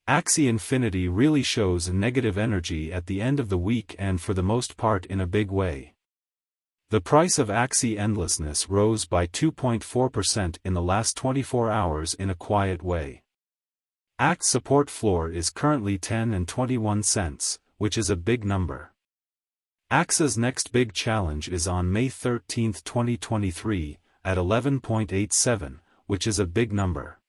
Axie Infinity really shows negative energy at the end of the week and for the most part in a big way. The price of Axie Endlessness rose by 2.4% in the last 24 hours in a quiet way. Axie support floor is currently 10 and 21 cents, which is a big number. Axie's next big challenge is on May 13, 2023, at 11.87, which is a big number.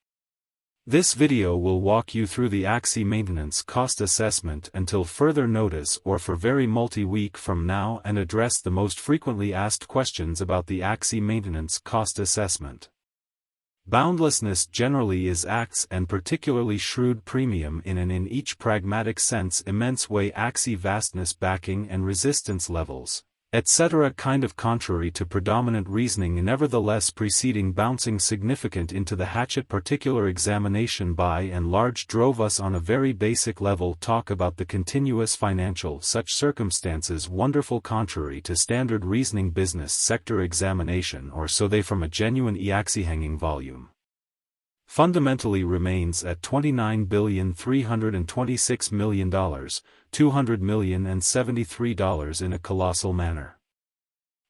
This video will walk you through the Axie maintenance cost assessment until further notice or for very multi-week from now and address the most frequently asked questions about the Axie maintenance cost assessment. Boundlessness generally is Axie and particularly shrewd premium in each pragmatic sense immense way Axie vastness backing and resistance levels, etc. kind of contrary to predominant reasoning nevertheless preceding bouncing significant into the hatchet particular examination by and large drove us on a very basic level talk about the continuous financial such circumstances wonderful contrary to standard reasoning business sector examination or so they from a genuine Axie hanging volume. Fundamentally remains at $29,326,000,000, $200,073 in a colossal manner.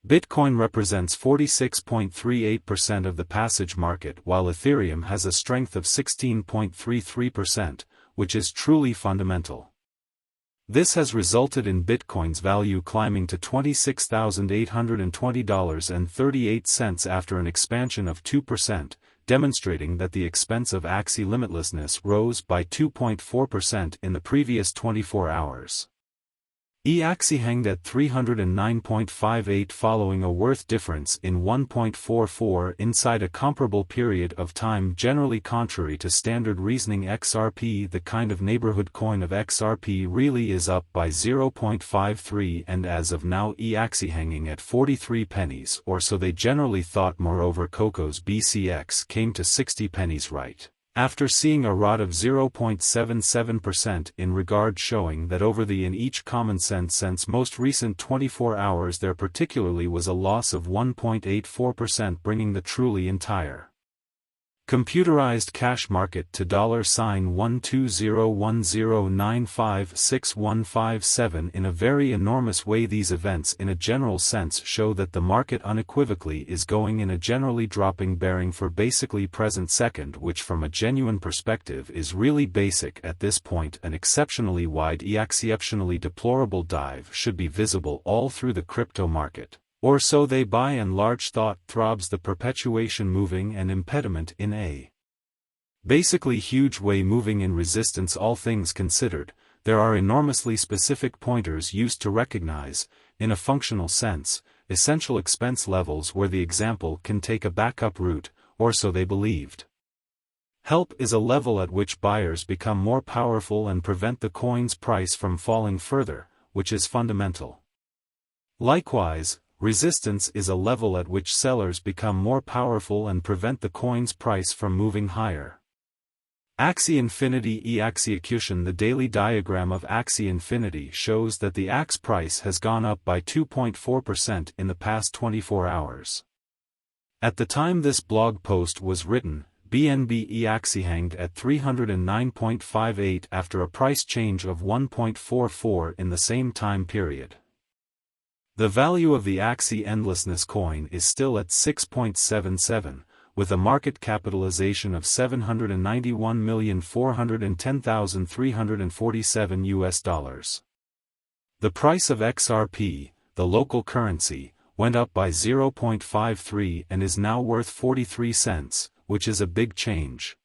Bitcoin represents 46.38% of the passage market while Ethereum has a strength of 16.33%, which is truly fundamental. This has resulted in Bitcoin's value climbing to $26,820.38 after an expansion of 2%, demonstrating that the expense of Axie limitlessness rose by 2.4% in the previous 24 hours. Axie hanged at 309.58 following a worth difference in 1.44 inside a comparable period of time generally contrary to standard reasoning XRP the kind of neighborhood coin of XRP really is up by 0.53 and as of now Axie hanging at 43 pennies or so they generally thought moreover Coco's BCX came to 60 pennies right. After seeing a rot of 0.77% in regard showing that over the in each common sense most recent 24 hours there particularly was a loss of 1.84% bringing the truly entire computerized cash market to $12010956157 in a very enormous way. These events in a general sense show that the market unequivocally is going in a generally dropping bearing for basically present second which from a genuine perspective is really basic at this point. An exceptionally wide exceptionally deplorable dive should be visible all through the crypto market. Or so they by and large thought throbs the perpetuation moving and impediment in a basically huge way moving in resistance. All things considered, there are enormously specific pointers used to recognize, in a functional sense, essential expense levels where the example can take a backup route, or so they believed. Help is a level at which buyers become more powerful and prevent the coin's price from falling further, which is fundamental. Likewise, resistance is a level at which sellers become more powerful and prevent the coin's price from moving higher. Axie Infinity execution. The daily diagram of Axie Infinity shows that the Axie price has gone up by 2.4% in the past 24 hours. At the time this blog post was written, BNB Axie hanged at 309.58 after a price change of 1.44 in the same time period. The value of the Axie Endlessness coin is still at 6.77, with a market capitalization of $791,410,347. The price of XRP, the local currency, went up by 0.53 and is now worth 43 cents, which is a big change.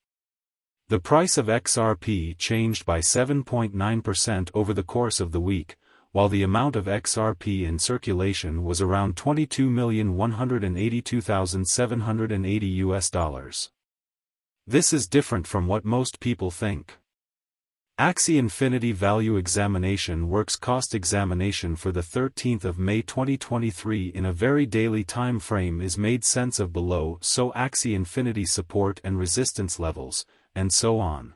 The price of XRP changed by 7.9% over the course of the week, while the amount of XRP in circulation was around 22,182,780 US. This is different from what most people think. Axie Infinity Value Examination Works Cost Examination for the 13th of May 2023 in a very daily time frame is made sense of below so Axie Infinity support and resistance levels, and so on.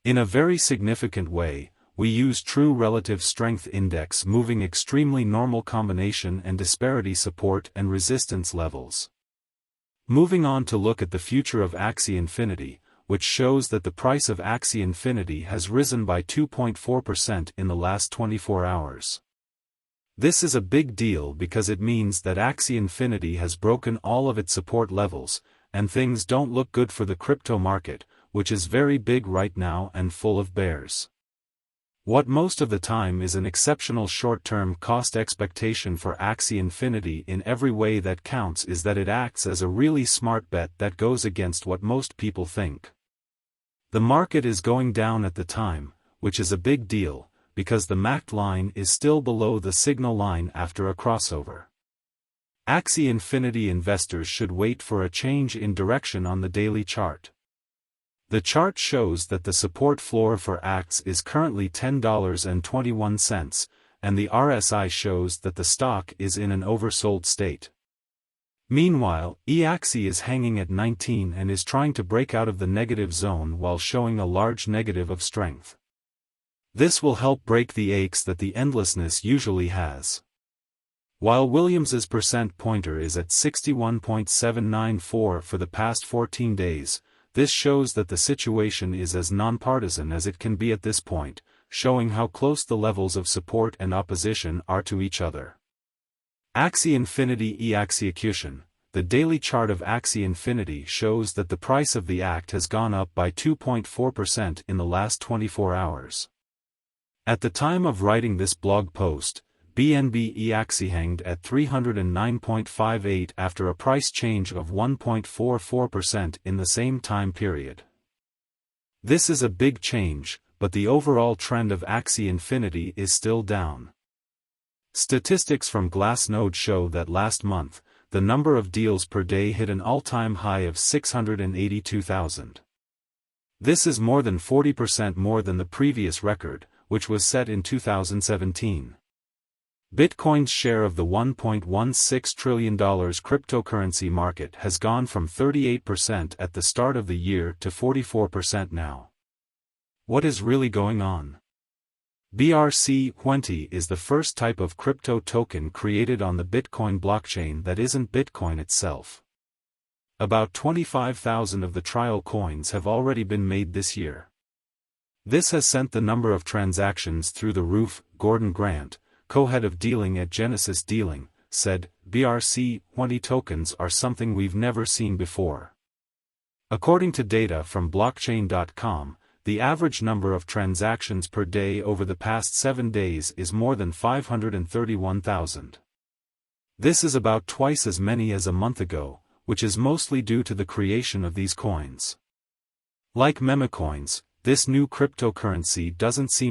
In a very significant way, we use True Relative Strength Index moving extremely normal combination and disparity support and resistance levels. Moving on to look at the future of Axie Infinity, which shows that the price of Axie Infinity has risen by 2.4% in the last 24 hours. This is a big deal because it means that Axie Infinity has broken all of its support levels, and things don't look good for the crypto market, which is very big right now and full of bears. What most of the time is an exceptional short-term cost expectation for Axie Infinity in every way that counts is that it acts as a really smart bet that goes against what most people think. The market is going down at the time, which is a big deal, because the MACD line is still below the signal line after a crossover. Axie Infinity investors should wait for a change in direction on the daily chart. The chart shows that the support floor for Axie is currently $10.21, and the RSI shows that the stock is in an oversold state. Meanwhile, Axie is hanging at 19 and is trying to break out of the negative zone while showing a large negative of strength. This will help break the aches that the endlessness usually has. While Williams's percent pointer is at 61.794 for the past 14 days, this shows that the situation is as nonpartisan as it can be at this point, showing how close the levels of support and opposition are to each other. Axie Infinity execution. The daily chart of Axie Infinity shows that the price of the ACT has gone up by 2.4% in the last 24 hours. At the time of writing this blog post, BNB Axie hanged at 309.58 after a price change of 1.44% in the same time period. This is a big change, but the overall trend of Axie Infinity is still down. Statistics from Glassnode show that last month, the number of deals per day hit an all-time high of 682,000. This is more than 40% more than the previous record, which was set in 2017. Bitcoin's share of the $1.16 trillion cryptocurrency market has gone from 38% at the start of the year to 44% now. What is really going on? BRC-20 is the first type of crypto token created on the Bitcoin blockchain that isn't Bitcoin itself. About 25,000 of the trial coins have already been made this year. This has sent the number of transactions through the roof. Gordon Grant, co-head of dealing at Genesis Dealing, said, "BRC-20 tokens are something we've never seen before." According to data from blockchain.com, the average number of transactions per day over the past 7 days is more than 531,000. This is about twice as many as a month ago, which is mostly due to the creation of these coins. Like meme coins, this new cryptocurrency doesn't seem